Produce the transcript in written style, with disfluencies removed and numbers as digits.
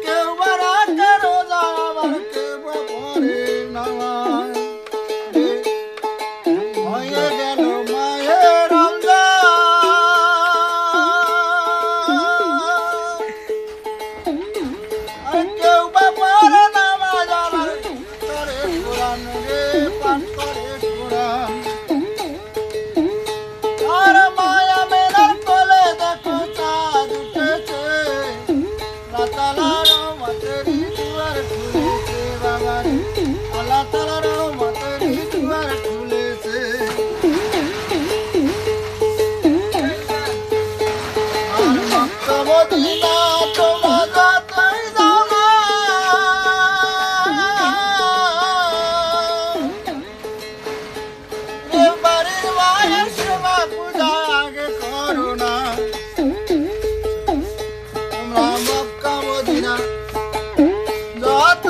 কেউ বা রাখে রোজা আবার কেউ বা পড়ে নামাজ হয়ে গেল মায়ের রমজান আর কেউ বা পড়ে নামাজ আবার করে কোরআন রে পাঠ করে কোরআন আর মায়া মেলার কোলে দেখো চাঁদ উঠেছে আল্লাহ তাআলার রহমতেরই দুয়ার খুলেছে বাবারে আল্লাহ তাআলার রহমতেরই দুয়ার খুলেছে আর মক্কা মদিনা তোমরা যতই যাও না এ বাড়ির মায়ের সেবা পূজা আগে করো না তোমরা মক্কা মদিনা যত